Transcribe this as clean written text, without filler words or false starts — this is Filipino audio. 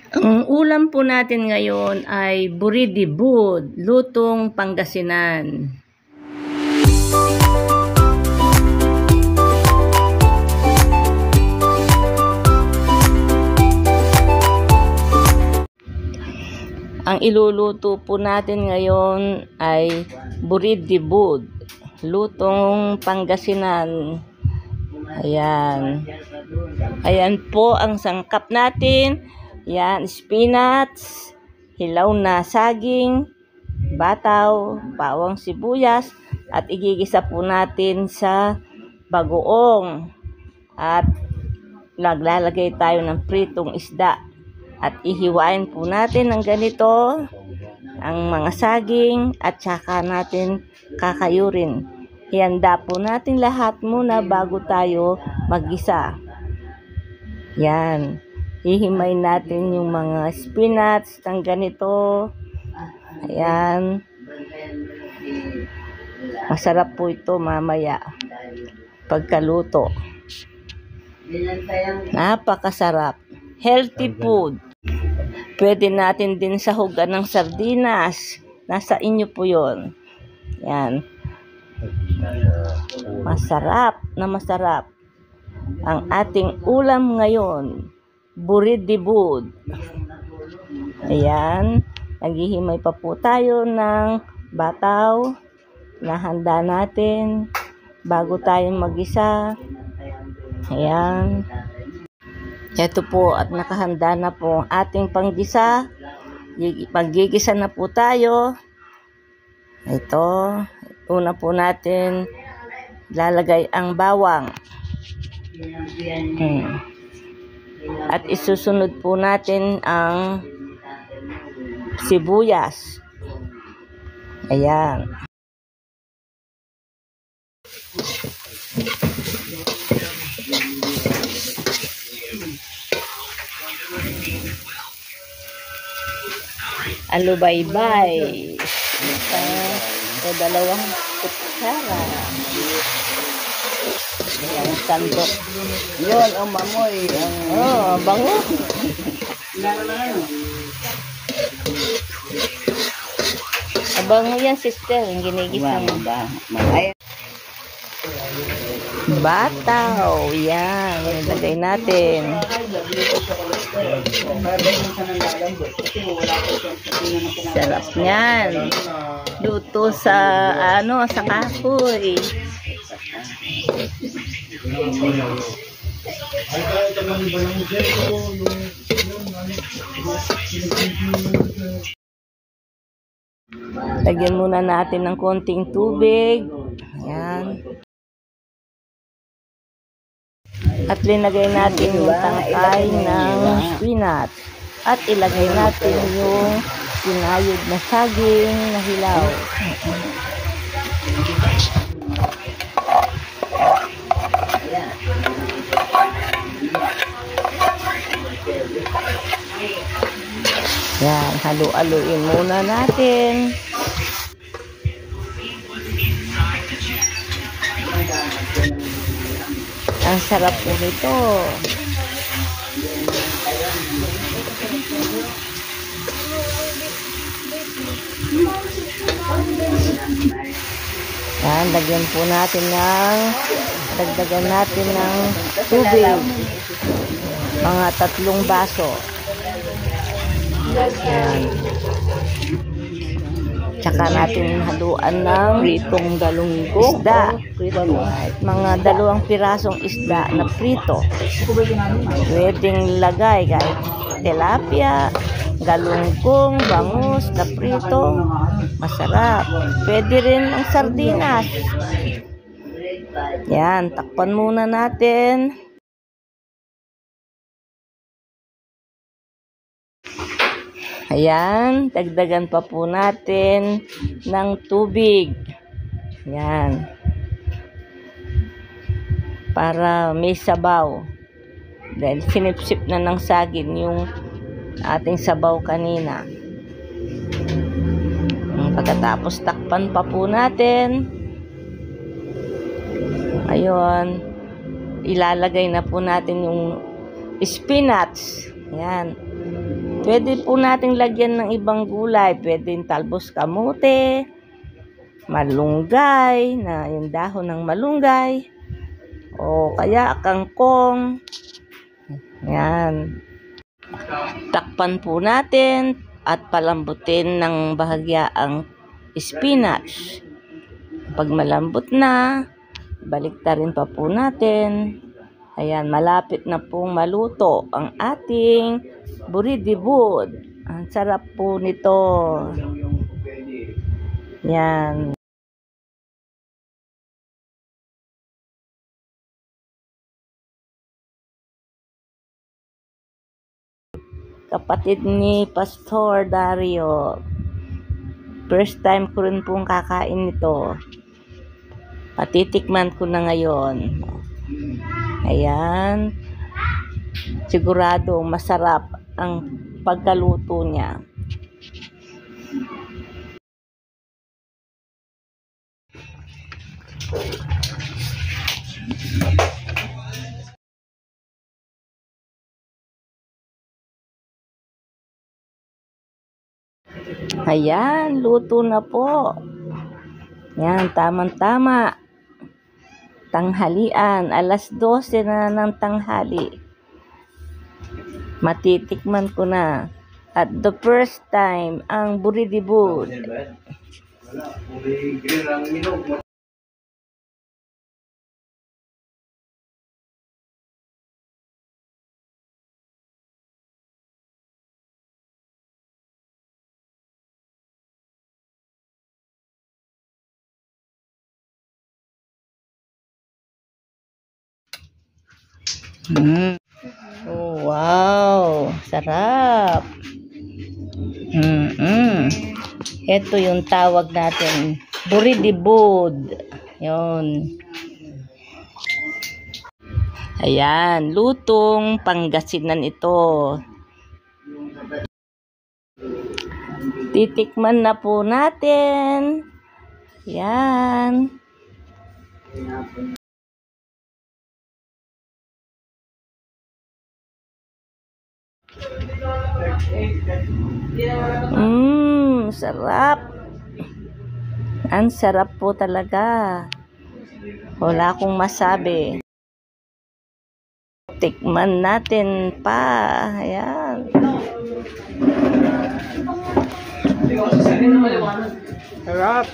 Ang ulam po natin ngayon ay buridibud, lutong Pangasinan. Ang iluluto po natin ngayon ay buridibud, lutong Pangasinan. Ayan. Ayan po ang sangkap natin. Yan, spinach, hilaw na saging, bataw, bawang sibuyas, at igigisa po natin sa bagoong. At naglalagay tayo ng pritong isda. At ihiwain po natin ng ganito ang mga saging at saka natin kakayurin. Ihanda po natin lahat muna bago tayo maggisa. Yan. Hihimay natin yung mga spinach ng ganito. Ayan. Masarap po ito mamaya pagkaluto. Napakasarap. Healthy food. Pwede natin din sahugan ng sardinas. Nasa inyo po yun. Yan. Masarap na masarap ang ating ulam ngayon. Buridibud. Ayan. Naghihimay pa po tayo ng bataw na handa natin bago tayo mag-isa. Ayan. Ito po at nakahanda na po ang ating panggisa. Maggigisa na po tayo. Ito. Una po natin lalagay ang bawang. At isusunod po natin ang sibuyas. Ayan. Alubaybay. Ito dalawang kutsara. Ayan, sandok. Yun, ang mamoy. Bango. Bango yan, sister. Yung ginigisa mo ba? Bataw. Yan. Ilagay natin. Sarap niyan. Luto sa sa kahoy. Lagyan muna natin ng konting tubig. Ayan. At linagay natin yung tangkay ng spinach. At ilagay natin yung sinayod na saging na hilaw. Yan, halu-haluin muna natin. Ang sarap po nito. Yan, dagdagan natin ng tubig. Mga 3 baso. Yan. Tsaka natin haluan ng pritong galunggong isda. Mga 2 pirasong isda na prito. Pwedeng lagay kahit tilapia, galunggong, bangus na prito. Masarap. Pwede rin ang sardinas. Yan, takpan muna natin. Ayan, dagdagan pa po natin ng tubig. Ayan. Para may sabaw. Dahil sinipsip na ng saging yung ating sabaw kanina. Pagkatapos takpan pa po natin. Ayun. Ilalagay na po natin yung spinach. Yan. Pwede po nating lagyan ng ibang gulay. Pwede yung talbos kamote, malunggay, na yung dahon ng malunggay, o kaya kangkong. Yan. Takpan po natin at palambutin ng bahagya ang spinach. Pag malambot na, baliktarin pa po natin. Ayan, malapit na pong maluto ang ating buridibud. Ang sarap po nito. Yan. Kapatid ni Pastor Dario. First time ko rin pong kakain nito. Patitikman ko na ngayon. Ayan. Sigurado masarap ang pagkaluto niya. Ayan, luto na po. Yan, tamang-tama. Tanghalian, alas 12 na ng tanghali. Matitikman ko na. At the first time, ang buridibud. Oh, wow, sarap. Ito yung tawag natin, buridibud. Yun. Ayan, lutong Pangasinan ito. Titikman na po natin. Yan. Sarap. Ang sarap po talaga. Wala akong masabi. Tikman natin pa. Ayan. Sarap.